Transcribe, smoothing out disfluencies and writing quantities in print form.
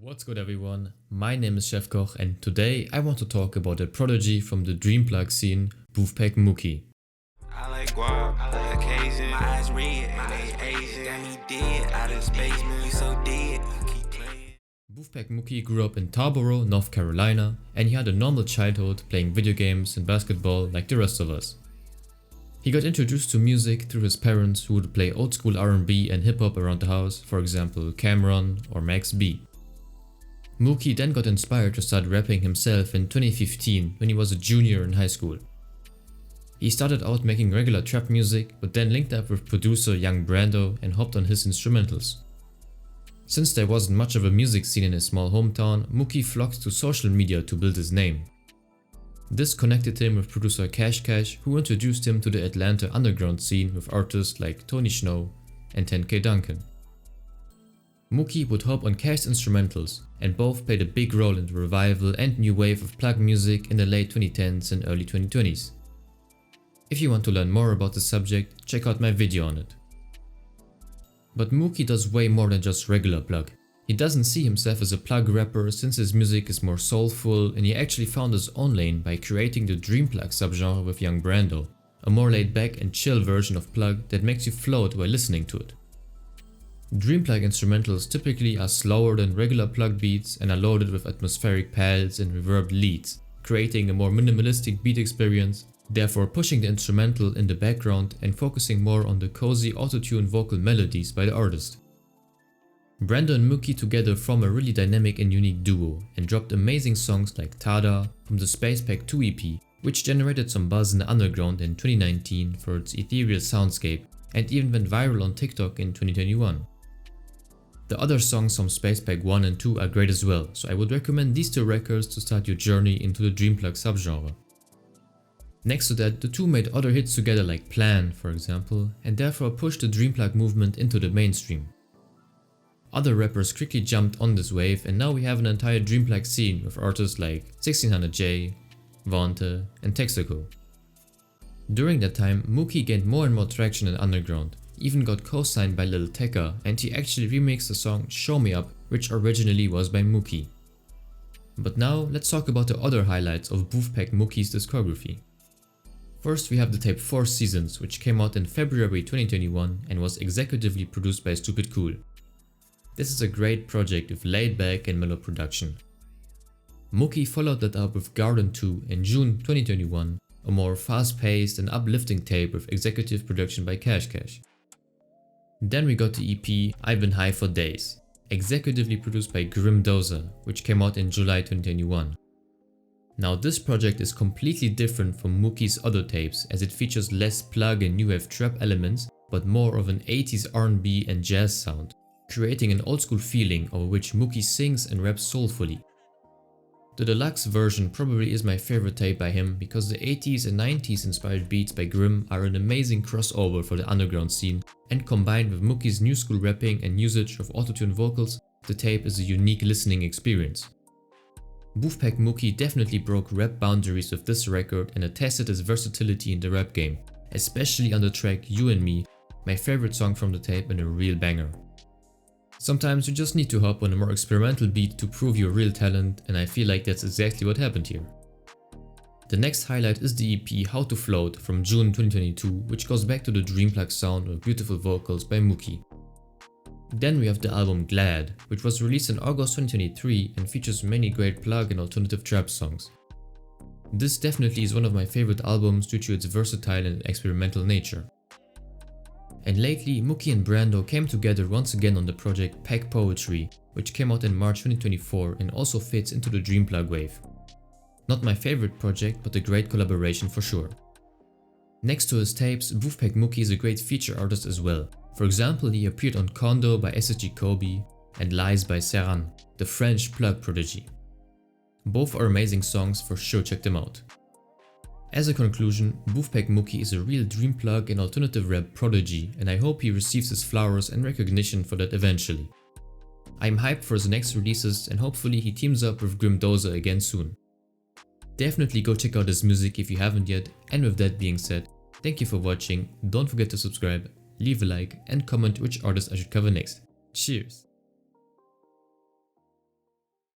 What's good everyone, my name is Chefkoch and today I want to talk about a prodigy from the dream plug scene, BoofpaxkMooky. I like guap, I like Cajun, my eyes red and they Asian, got me dead out of space, man, you so dead, you keep playing. BoofpaxkMooky grew up in Tarboro, North Carolina, and he had a normal childhood playing video games and basketball like the rest of us. He got introduced to music through his parents who would play old school R&B and hip hop around the house, for example Cameron or Max B. Mooky then got inspired to start rapping himself in 2015 when he was a junior in high school. He started out making regular trap music but then linked up with producer Yung Brando and hopped on his instrumentals. Since there wasn't much of a music scene in his small hometown, Mooky flocked to social media to build his name. This connected him with producer Chefkoch, who introduced him to the Atlanta underground scene with artists like Tony Snow and 10K Duncan. Mooky would hop on Cash's instrumentals, and both played a big role in the revival and new wave of plug music in the late 2010s and early 2020s. If you want to learn more about the subject, check out my video on it. But Mooky does way more than just regular plug. He doesn't see himself as a plug rapper since his music is more soulful, and he actually found his own lane by creating the dream plug subgenre with Yung Brando, a more laid back and chill version of plug that makes you float while listening to it. Dream plug instrumentals typically are slower than regular plug beats and are loaded with atmospheric pads and reverbed leads, creating a more minimalistic beat experience, therefore pushing the instrumental in the background and focusing more on the cozy auto-tune vocal melodies by the artist. Brando and Mooky together form a really dynamic and unique duo and dropped amazing songs like Tada from the Space Pack 2 EP, which generated some buzz in the underground in 2019 for its ethereal soundscape and even went viral on TikTok in 2021. The other songs from Space Pack 1 and 2 are great as well, so I would recommend these two records to start your journey into the dream plug subgenre. Next to that, the two made other hits together like Plan, for example, and therefore pushed the dream plug movement into the mainstream. Other rappers quickly jumped on this wave, and now we have an entire dream plug scene with artists like 1600J, Vante and Texaco. During that time, Mooky gained more and more traction in underground, even got co-signed by Lil Tecca, and he actually remixed the song Show Me Up, which originally was by Mooky. But now let's talk about the other highlights of BoofpaxkMooky's discography. First we have the tape 4 Seasons, which came out in February 2021 and was executively produced by Stupid Cool. This is a great project with laid back and mellow production. Mooky followed that up with Garden 2 in June 2021, a more fast-paced and uplifting tape with executive production by Chefkoch. Then we got the EP I've Been High for Days, executively produced by Doza, which came out in July 2021. Now this project is completely different from Mooky's other tapes, as it features less plug and new wave trap elements but more of an 80s R&B and jazz sound, creating an old school feeling over which Mooky sings and raps soulfully. The deluxe version probably is my favorite tape by him because the 80s and 90s inspired beats by Grimm are an amazing crossover for the underground scene, and combined with Mooky's new school rapping and usage of autotune vocals, the tape is a unique listening experience. BoofpaxkMooky definitely broke rap boundaries with this record and attested his versatility in the rap game, especially on the track You and Me, my favorite song from the tape and a real banger. Sometimes you just need to hop on a more experimental beat to prove your real talent, and I feel like that's exactly what happened here. The next highlight is the EP How to Float from June 2022, which goes back to the dream plug sound with beautiful vocals by Mooky. Then we have the album Glad, which was released in August 2023 and features many great plug and alternative trap songs. This definitely is one of my favorite albums due to its versatile and experimental nature. And lately, Mooky and Brando came together once again on the project Pack Poetry, which came out in March 2024 and also fits into the dream plug wave. Not my favorite project, but a great collaboration for sure. Next to his tapes, BoofpaxkMooky is a great feature artist as well. For example, he appeared on Condo by SSG Kobe and Lies by Serran, the French plug prodigy. Both are amazing songs, for sure check them out. As a conclusion, BoofpaxkMooky is a real dream plug and alternative rap prodigy, and I hope he receives his flowers and recognition for that eventually. I'm hyped for his next releases and hopefully he teams up with Doza again soon. Definitely go check out his music if you haven't yet, and with that being said, thank you for watching, don't forget to subscribe, leave a like and comment which artist I should cover next. Cheers!